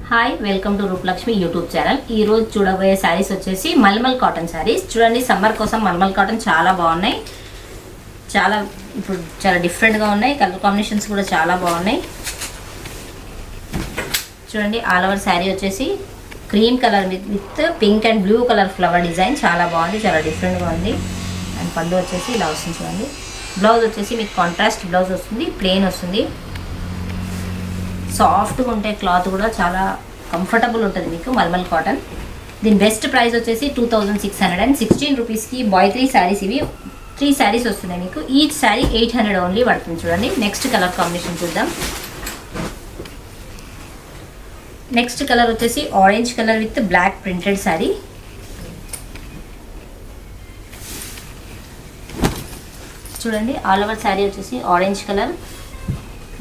Hi welcome to Rupalakshmi YouTube channel. ఈ రోజు చూడబోయే శారీస్ వచ్చేసి మల్మల్ కాటన్ శారీస్. చూడండి, సమ్మర్ కోసం మల్మల్ కాటన్ చాలా బాగున్నాయి. ఇప్పుడు చాలా డిఫరెంట్గా ఉన్నాయి. కలర్ కాంబినేషన్స్ కూడా చాలా బాగున్నాయి. చూడండి, ఆల్ ఓవర్ శారీ వచ్చేసి cream colour with pink and blue colour flower design చాలా బాగుంది, చాలా డిఫరెంట్గా ఉంది. అండ్ పళ్ళు వచ్చేసి ఇలా వస్తుంది. చూడండి, బ్లౌజ్ వచ్చేసి మీకు కాంట్రాస్ట్ బ్లౌజ్ వస్తుంది, ప్లెయిన్ వస్తుంది. సాఫ్ట్గా ఉంటే క్లాత్ కూడా చాలా కంఫర్టబుల్ ఉంటుంది మీకు మల్మల్ కాటన్. దీని బెస్ట్ ప్రైస్ వచ్చేసి 2616 రూపీస్కి బాయ్ 3 శారీస్. ఇవి 3 శారీస్ వస్తున్నాయి మీకు. ఈచ్ శారీ 800 ఓన్లీ పడుతుంది. చూడండి, నెక్స్ట్ కలర్ కాంబినేషన్ చూద్దాం. నెక్స్ట్ కలర్ వచ్చేసి orange colour with block printed sari. చూడండి, ఆల్ ఓవర్ శారీ వచ్చేసి ఆరెంజ్ కలర్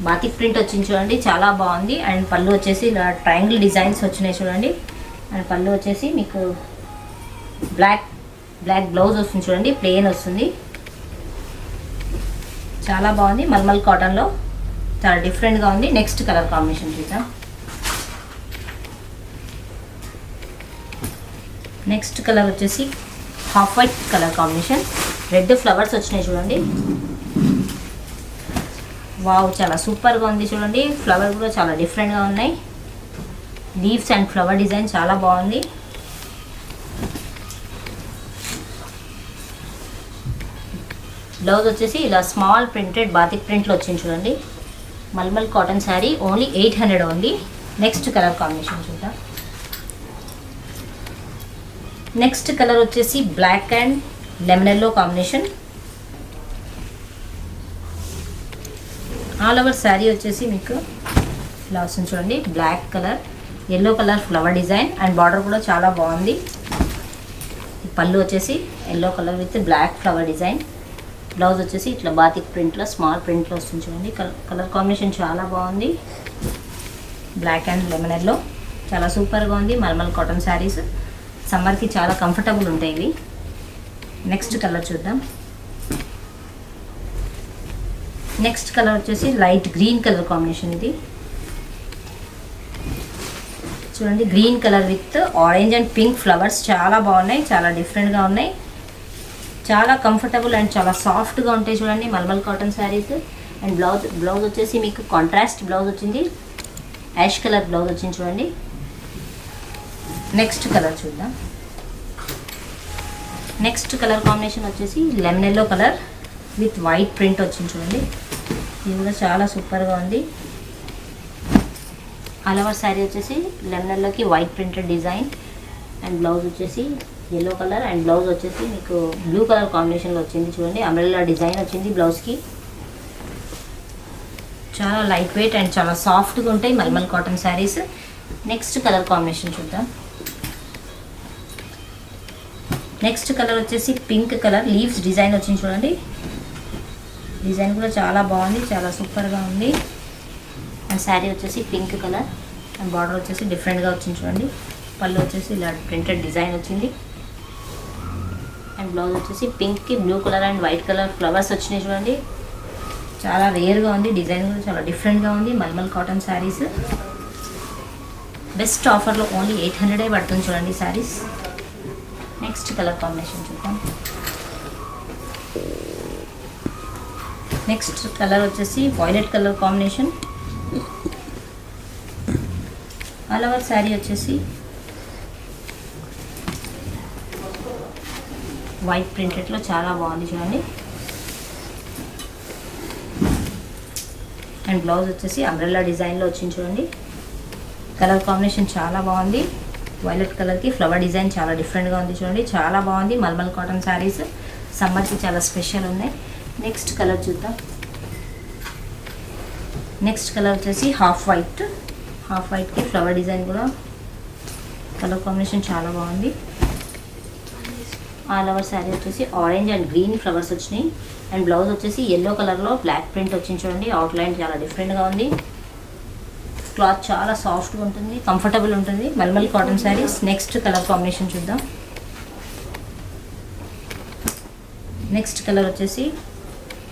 బాతిక్ ప్రింట్ వచ్చింది. చూడండి, చాలా బాగుంది. అండ్ పళ్ళు వచ్చేసి ఇలా ట్రయాంగిల్ డిజైన్స్ వచ్చినాయి. చూడండి, అండ్ పళ్ళు వచ్చేసి మీకు బ్లాక్ బ్లౌజ్ వస్తుంది. చూడండి, ప్లెయిన్ వస్తుంది. చాలా బాగుంది. మల్మల్ కాటన్లో చాలా డిఫరెంట్గా ఉంది. నెక్స్ట్ కలర్ కాంబినేషన్ చూద్దాం. నెక్స్ట్ కలర్ వచ్చేసి half white colour combination. Red flowers వచ్చినాయి. చూడండి, వావ్, చాలా సూపర్గా ఉంది. చూడండి, ఫ్లవర్ కూడా చాలా డిఫరెంట్గా ఉన్నాయి. లీవ్స్ అండ్ ఫ్లవర్ డిజైన్ చాలా బాగుంది. బ్లౌజ్ వచ్చేసి ఇలా స్మాల్ ప్రింటెడ్ బాతిక్ ప్రింట్లో వచ్చింది. చూడండి, mulmul cotton sari only 800 only. Next colour combination చూద్దాం. నెక్స్ట్ కలర్ వచ్చేసి black and lemon yellow combination. All over sari వచ్చేసి మీకు ఇలా వస్తుంది. చూడండి, black colour yellow colour flower design and border కూడా చాలా బాగుంది. పళ్ళు వచ్చేసి yellow colour with black flower design. Blouse వచ్చేసి ఇట్లా బాతిక్ ప్రింట్లో స్మాల్ ప్రింట్లో వస్తుంది. చూడండి, కలర్ కాంబినేషన్ చాలా బాగుంది. బ్లాక్ అండ్ లెమన్ ఎల్లో చాలా సూపర్గా ఉంది. మల్మల్ కాటన్ శారీస్ సమ్మర్కి చాలా కంఫర్టబుల్ ఉంటాయి ఇవి. నెక్స్ట్ కలర్ చూద్దాం. నెక్స్ట్ కలర్ వచ్చేసి లైట్ గ్రీన్ కలర్ కాంబినేషన్. ఇది చూడండి, green colour with orange and pink flowers చాలా బాగున్నాయి, చాలా డిఫరెంట్గా ఉన్నాయి. చాలా కంఫర్టబుల్ అండ్ చాలా సాఫ్ట్గా ఉంటాయి. చూడండి, mulmul cotton saris. And blouse వచ్చేసి మీకు కాంట్రాస్ట్ బ్లౌజ్ వచ్చింది, యాష్ కలర్ బ్లౌజ్ వచ్చింది. చూడండి, నెక్స్ట్ కలర్ చూద్దాం. నెక్స్ట్ కలర్ కాంబినేషన్ వచ్చేసి lemon yellow colour with white print వచ్చింది. చూడండి, ఇది కూడా చాలా సూపర్గా ఉంది. ఆల్ ఓవర్ శారీ వచ్చేసి లెమన్ ఎల్లోకి white printed design and blouse వచ్చేసి ఎల్లో కలర్ అండ్ బ్లౌజ్ వచ్చేసి మీకు బ్లూ కలర్ కాంబినేషన్లో వచ్చింది. చూడండి, అంబ్రెల్లా డిజైన్ వచ్చింది బ్లౌజ్కి. చాలా లైట్ వెయిట్ అండ్ చాలా సాఫ్ట్గా ఉంటాయి mulmul cotton saris. Next colour combination చూద్దాం. నెక్స్ట్ కలర్ వచ్చేసి పింక్ కలర్ లీవ్స్ డిజైన్ వచ్చింది. చూడండి, డిజైన్ కూడా చాలా బాగుంది, చాలా సూపర్గా ఉంది. అండ్ శారీ వచ్చేసి పింక్ కలర్ అండ్ బార్డర్ వచ్చేసి డిఫరెంట్గా వచ్చింది. చూడండి, పళ్ళు వచ్చేసి ఇలా ప్రింటెడ్ డిజైన్ వచ్చింది. అండ్ బ్లౌజ్ వచ్చేసి పింక్కి blue colour and white colour flowers వచ్చినాయి. చూడండి, చాలా రేర్గా ఉంది. డిజైన్ కూడా చాలా డిఫరెంట్గా ఉంది. మల్మల్ కాటన్ శారీస్ బెస్ట్ ఆఫర్లో ఓన్లీ 800 పడుతుంది. చూడండి శారీస్. నెక్స్ట్ కలర్ కాంబినేషన్ చూద్దాం. నెక్స్ట్ కలర్ వచ్చేసి violet colour combination. All over sari వచ్చేసి వైట్ ప్రింటెడ్లో చాలా బాగుంది. చూడండి, అండ్ బ్లౌజ్ వచ్చేసి అంబ్రెల్లా డిజైన్లో వచ్చింది. చూడండి, కలర్ కాంబినేషన్ చాలా బాగుంది. వైలెట్ కలర్కి ఫ్లవర్ డిజైన్ చాలా డిఫరెంట్గా ఉంది. చూడండి, చాలా బాగుంది. మల్మల్ కాటన్ శారీస్ సమ్మర్కి చాలా స్పెషల్ ఉన్నాయి. నెక్స్ట్ కలర్ చూద్దాం. నెక్స్ట్ కలర్ వచ్చేసి హాఫ్ వైట్కి ఫ్లవర్ డిజైన్ కూడా కలర్ కాంబినేషన్ చాలా బాగుంది. ఆల్ ఓవర్ శారీ వచ్చేసి ఆరెంజ్ అండ్ గ్రీన్ ఫ్లవర్స్ వచ్చినాయి. అండ్ బ్లౌజ్ వచ్చేసి ఎల్లో కలర్లో బ్లాక్ ప్రింట్ వచ్చింది. చూడండి, అవుట్లైన్ చాలా డిఫరెంట్గా ఉంది. క్లాత్ చాలా సాఫ్ట్గా ఉంటుంది, కంఫర్టబుల్ ఉంటుంది mulmul cotton saris. Next colour combination చూద్దాం. నెక్స్ట్ కలర్ వచ్చేసి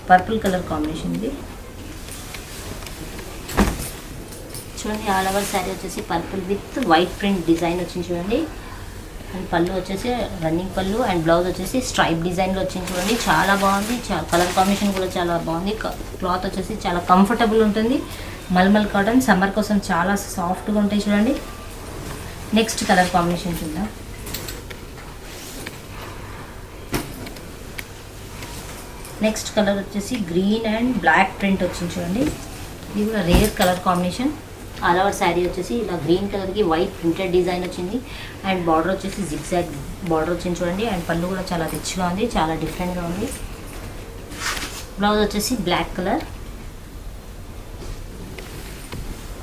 పర్పుల్ కలర్ కాంబినేషన్. ఇది చూడండి ఆల్ ఓవర్ శారీ వచ్చేసి purple with white print design వచ్చింది చూడండి. అండ్ పళ్ళు వచ్చేసి రన్నింగ్ పళ్ళు అండ్ బ్లౌజ్ వచ్చేసి స్ట్రైప్ డిజైన్లో వచ్చింది చూడండి. చాలా బాగుంది, కలర్ కాంబినేషన్ కూడా చాలా బాగుంది. క్లాత్ వచ్చేసి చాలా కంఫర్టబుల్ ఉంటుంది. మల్మల్ కాటన్ సమ్మర్ కోసం చాలా సాఫ్ట్గా ఉంటాయి చూడండి. నెక్స్ట్ కలర్ కాంబినేషన్ చూద్దాం. నెక్స్ట్ కలర్ వచ్చేసి గ్రీన్ అండ్ బ్లాక్ ప్రింట్ వచ్చింది చూడండి. ఇది కూడా rare colour combination. All over sari వచ్చేసి ఇలా గ్రీన్ కలర్కి వైట్ ప్రింటెడ్ డిజైన్ వచ్చింది. అండ్ బార్డర్ వచ్చేసి జిగ్జాగ్ బార్డర్ వచ్చింది చూడండి. అండ్ పళ్ళు కూడా చాలా రిచ్గా ఉంది, చాలా డిఫరెంట్గా ఉంది. బ్లౌజ్ వచ్చేసి బ్లాక్ కలర్,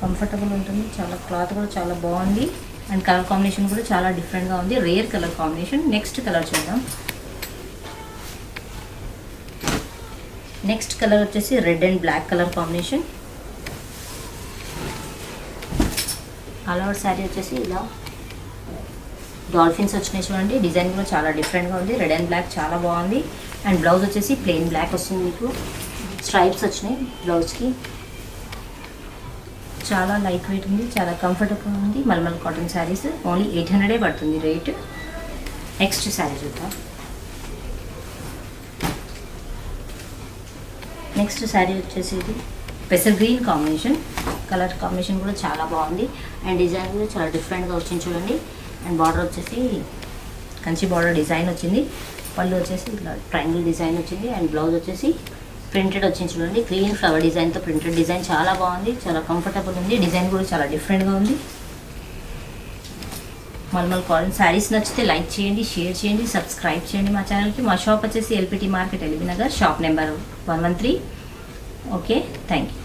కంఫర్టబుల్ ఉంటుంది. చాలా క్లాత్ కూడా చాలా బాగుంది. అండ్ కలర్ కాంబినేషన్ కూడా చాలా డిఫరెంట్గా ఉంది, rare colour combination. Next colour చూద్దాం. నెక్స్ట్ కలర్ వచ్చేసి red and black colour combination. All over sari వచ్చేసి ఇలా డాల్ఫిన్స్ వచ్చినాయి చూడండి. డిజైన్ కూడా చాలా డిఫరెంట్గా ఉంది. రెడ్ అండ్ బ్లాక్ చాలా బాగుంది. అండ్ బ్లౌజ్ వచ్చేసి ప్లెయిన్ బ్లాక్ వస్తుంది. మీకు స్ట్రైప్స్ వచ్చినాయి బ్లౌజ్కి. చాలా లైట్ వెయిట్ ఉంది, చాలా కంఫర్టబుల్ ఉంది. మల్మల్ కాటన్ శారీస్ ఓన్లీ 800 పడుతుంది రేట్. నెక్స్ట్ శారీ చూద్దాం. నెక్స్ట్ శారీ వచ్చేసి ఇది పెసర్ గ్రీన్ కాంబినేషన్. కలర్ కాంబినేషన్ కూడా చాలా బాగుంది. అండ్ డిజైన్ కూడా చాలా డిఫరెంట్గా వచ్చింది చూడండి. అండ్ బార్డర్ వచ్చేసి కంచి బార్డర్ డిజైన్ వచ్చింది. పళ్ళు వచ్చేసి ఇట్లా ట్రయాంగిల్ డిజైన్ వచ్చింది. అండ్ బ్లౌజ్ వచ్చేసి ప్రింటెడ్ వచ్చింది చూడండి. గ్రీన్ ఫ్లవర్ డిజైన్తో ప్రింటెడ్ డిజైన్ చాలా బాగుంది, చాలా కంఫర్టబుల్ ఉంది. డిజైన్ కూడా చాలా డిఫరెంట్గా ఉంది. మల్మల్ కాటన్ శారీస్ నచ్చితే లైక్ చేయండి, షేర్ చేయండి, సబ్స్క్రైబ్ చేయండి మా ఛానల్కి. మా షాప్ వచ్చేసి LPT market LB Nagar, shop number 113. Okay, thank you.